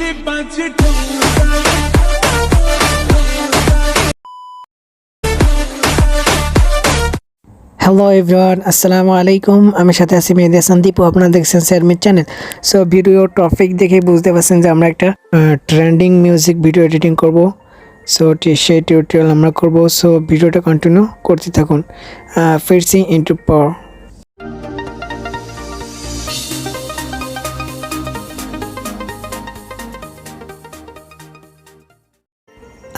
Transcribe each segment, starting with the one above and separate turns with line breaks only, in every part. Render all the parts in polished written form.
Hello everyone, আসসালামু আলাইকুম। আমি সাথে আছি মেহেদি হাসান দীপু। আপনারা দেখছেন শেয়ারমিট চ্যানেল। সো ভিডিও টপিক দেখে বুঝতে পারছেন যে আমরা একটা ট্রেন্ডিং মিউজিক ভিডিও এডিটিং করব। সো সেই টিউটোরিয়াল আমরা করব। সো ভিডিওটা কন্টিনিউ করতে থাকুন। Facing into power.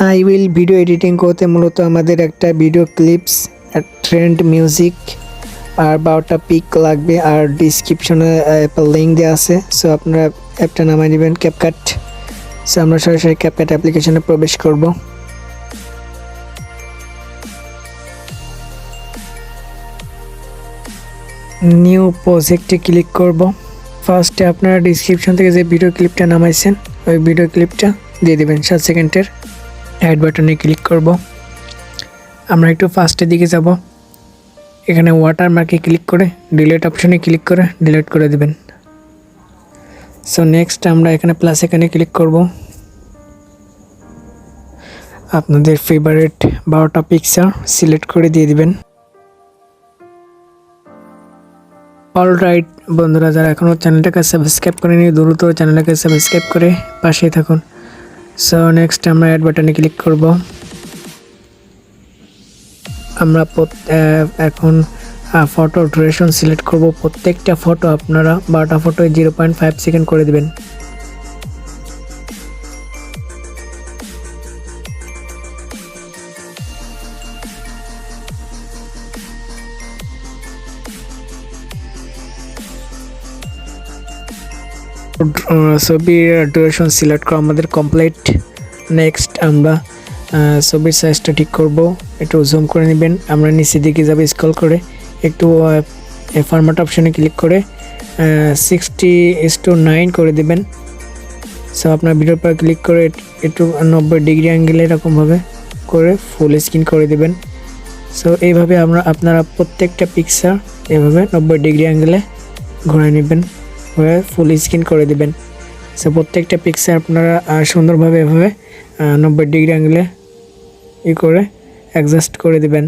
I will video editing করতে মূলত আমাদের একটা ভিডিও ক্লিপস, ট্রেন্ড মিউজিক আর 12টা পিক লাগবে, আর ডিসক্রিপশনে অ্যাপের লিঙ্ক দেওয়া আছে। সো আপনারা অ্যাপটা নামাই নেবেন, ক্যাপকাট। সো আমরা সরাসরি ক্যাপকাট অ্যাপ্লিকেশনে প্রবেশ করব। নিউ প্রজেক্টে ক্লিক করব। ফার্স্টে আপনারা ডিসক্রিপশন থেকে যে ভিডিও ক্লিপটা নামাইছেন ওই ভিডিও ক্লিপটা দিয়ে দেবেন। 7 সেকেন্ডের অ্যাড বাটনে ক্লিক করব। আমরা একটু ফার্স্টের দিকে যাব। এখানে ওয়াটারমার্কে ক্লিক করে ডিলিট অপশনে ক্লিক করে ডিলিট করে দেবেন। সো নেক্সট আমরা এখানে প্লাস এখানে ক্লিক করব। আপনাদের ফেভারিট 12টা পিকচার সিলেক্ট করে দিয়ে দিবেন। অলরাইট বন্ধুরা, যারা এখনও চ্যানেলটাকে সাবস্ক্রাইব করেনি দ্রুত চ্যানেলটাকে সাবস্ক্রাইব করে পাশেই থাকুন। সো নেক্সট আমরা অ্যাড বাটনে ক্লিক করব। আমরা এখন ফটো ডিউরেশন সিলেক্ট করব। প্রত্যেকটা ফটো আপনারা 12টা ফটোয় 0.5 সেকেন্ড করে দেবেন। ছবির ডিউরেশন সিলেক্ট করা আমাদের কমপ্লিট। নেক্সট আমরা ছবির সাইজটা ঠিক করব। একটু জুম করে নেবেন। আমরা নিচের দিকে যাবে, স্ক্রল করে একটু ফরম্যাট অপশনে ক্লিক করে 60:9 করে দেবেন। সো আপনার ভিডিওর পর ক্লিক করে একটু 90 ডিগ্রি অ্যাঙ্গেল এরকমভাবে করে ফুল স্ক্রিন করে দেবেন। সো এইভাবে আপনারা প্রত্যেকটা পিকচার এভাবে 90 ডিগ্রি অ্যাঙ্গেলে ঘুরে নেবেন, ঘুরে ফুল স্ক্রিন করে দেবেন। সো প্রত্যেকটা পিকচার আপনারা সুন্দরভাবে এভাবে 90 ডিগ্রি অ্যাঙ্গেলে করে অ্যাডজাস্ট করে দেবেন।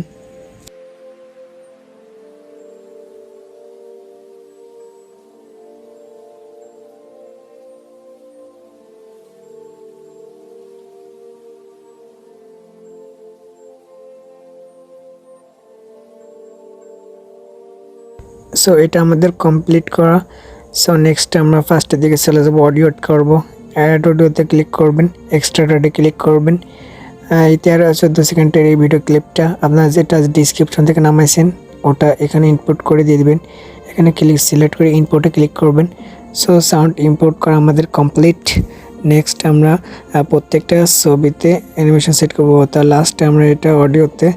সো এটা আমাদের কমপ্লিট করা। সো নেক্সট আমরা ফার্স্টের দিকে চলে যাবো, অডিও অ্যাড করবো। অ্যাড অডিওতে ক্লিক করবেন, এক্সট্রাডে ক্লিক করবেন। 13-14 সেকেন্ডের এই ভিডিও ক্লিপটা আপনারা যেটা ডিসক্রিপশন থেকে নামাইছেন ওটা এখানে ইনপুট করে দিয়ে দেবেন। এখানে সিলেক্ট করে ইনপুটে ক্লিক করবেন। সো সাউন্ড ইম্পোর্ট করা আমাদের কমপ্লিট। নেক্সট আমরা প্রত্যেকটা ছবিতে অ্যানিমেশন সেট করবো। তার লাস্টে আমরা এটা অডিওতে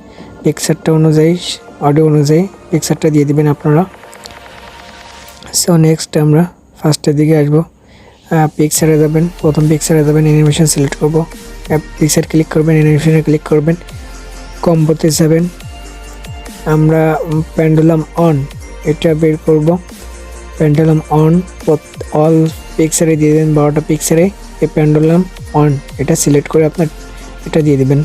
পিকচারটা অনুযায়ী, অডিও অনুযায়ী পিকচারটা দিয়ে দেবেন আপনারা। সো নেক্সট আমরা ফার্স্টের দিকে আসবো, পিকচারে যাবেন, প্রথম পিকচারে যাবেন, অ্যানিমেশন সিলেক্ট করব। পিকচার ক্লিক করবেন, অ্যানিমেশনে ক্লিক করবেন, কম্বোতে যাবেন। আমরা পেন্ডুলাম অন এটা বের করব। পেন্ডুলাম অন অল পিকচারে দিয়ে দেবেন। 12টা পিকচারে এই পেন্ডুলাম অন এটা সিলেক্ট করে আপনার এটা দিয়ে দেবেন।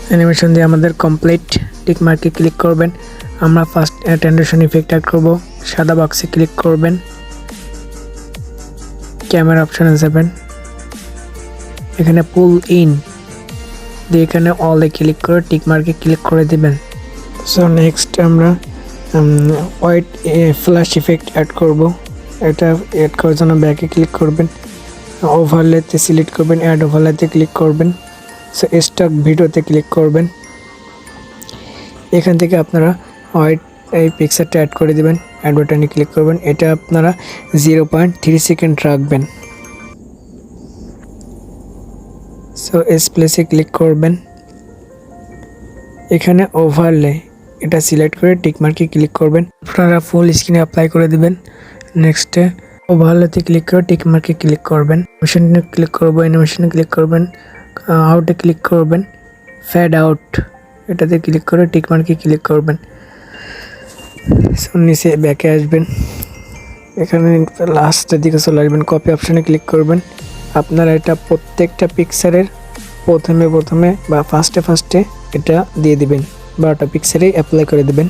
অ্যানিমেশন দিয়ে আমাদের কমপ্লিট। টিক মার্কে ক্লিক করবেন। আমরা ফার্স্ট ট্রানজিশন ইফেক্ট অ্যাড করব। সাদা বক্সে ক্লিক করবেন, ক্যামেরা অপশনে যাবেন, এখানে পুল ইন দিয়ে এখানে অলে ক্লিক করে টিক মার্কে ক্লিক করে দিবেন। সো নেক্সট আমরা হোয়াইট ফ্ল্যাশ ইফেক্ট অ্যাড করব। এটা অ্যাড করার জন্য ব্যাকে ক্লিক করবেন, ওভারলেতে সিলেক্ট করবেন, অ্যাড ওভারলেতে ক্লিক করবেন। সো স্টক ভিডিওতে ক্লিক করবেন। এখান থেকে আপনারা হোয়াইট এই পিকচারটা অ্যাড করে দেবেন, অ্যাড বাটনে ক্লিক করবেন। এটা আপনারা 0.3 সেকেন্ড রাখবেন। সো এস প্লেসে ক্লিক করবেন, এখানে ওভারলে এটা সিলেক্ট করে টিক মার্কে ক্লিক করবেন। আপনারা ফুল স্ক্রিনে অ্যাপ্লাই করে দেবেন। নেক্সটে ওভারলেতে ক্লিক করে টিক মার্কে ক্লিক করবেন, অ্যানিমেশনে ক্লিক করব, অ্যানিমেশনে ক্লিক করবেন, আউটে ক্লিক করবেন, ফেড আউট এটাতে ক্লিক করে টিক মার্কে ক্লিক করবেন। সো নিচে ব্যাকে আসবেন, এখানে লাস্টের দিকে চলে আসবেন, কপি অপশানে ক্লিক করবেন। আপনারা এটা প্রত্যেকটা পিকচারের প্রথমে বা ফার্স্টে এটা দিয়ে দিবেন, 12টা পিকচারেই অ্যাপ্লাই করে দেবেন।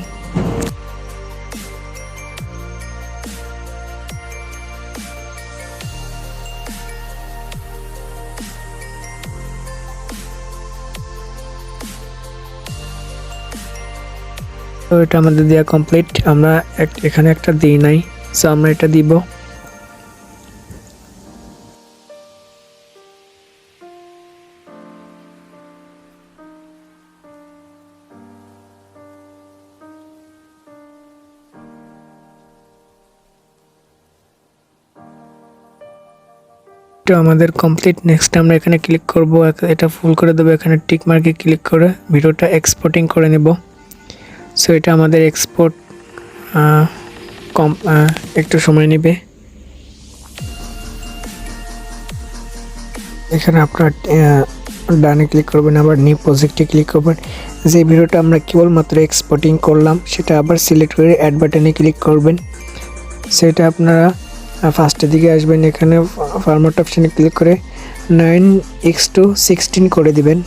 তো এটা আমাদের দেওয়া কমপ্লিট। আমরা এখানে একটা দিই নাই, সো আমরা এটা দিব। তো আমাদের কমপ্লিট। নেক্সট আমরা এখানে ক্লিক করব, এটা ফুল করে দেবো। এখানে টিক মার্কে ক্লিক করে ভিডিওটা এক্সপোর্টিং করে নেব। সো এটা আমাদের এক্সপোর্ট একটু সময় নেবে। এখানে আপনার ডানে ক্লিক করবেন, আবার নিউ প্রজেক্টে ক্লিক করবেন। যে ভিডিওটা আমরা কেবলমাত্র এক্সপোর্টিং করলাম সেটা আবার সিলেক্ট করে অ্যাড বাটনে ক্লিক করবেন। সেটা আপনারা ফার্স্টের দিকে আসবেন, এখানে ফরম্যাট অপশানে ক্লিক করে 9:16 করে দিবেন।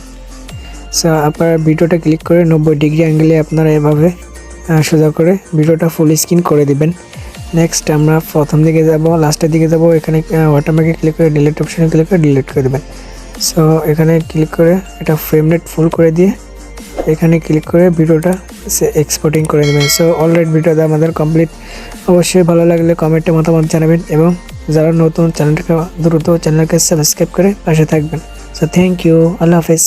সো আপনার ভিডিওটা ক্লিক করে 90 ডিগ্রি অ্যাঙ্গেলে আপনারা এভাবে সোজা করে ভিডিওটা ফুল স্ক্রিন করে দিবেন। নেক্সট আমরা প্রথম দিকে যাব, লাস্টের দিকে যাব, এখানে ওয়াটারমার্কে ক্লিক করে ডিলিট অপশানে ক্লিক করে ডিলিট করে দেবেন। সো এখানে ক্লিক করে এটা ফ্রেম রেট ফুল করে দিয়ে এখানে ক্লিক করে ভিডিওটা এক্সপোর্টিং করে দেবেন। সো অলরেডি ভিডিওটা আমাদের কমপ্লিট। অবশ্যই ভালো লাগলে কমেন্টে মতামত জানাবেন এবং যারা নতুন চ্যানেলটাকে দ্রুত চ্যানেলকে সাবস্ক্রাইব করে পাশে থাকবেন। সো থ্যাংক ইউ, আল্লাহ হাফেজ।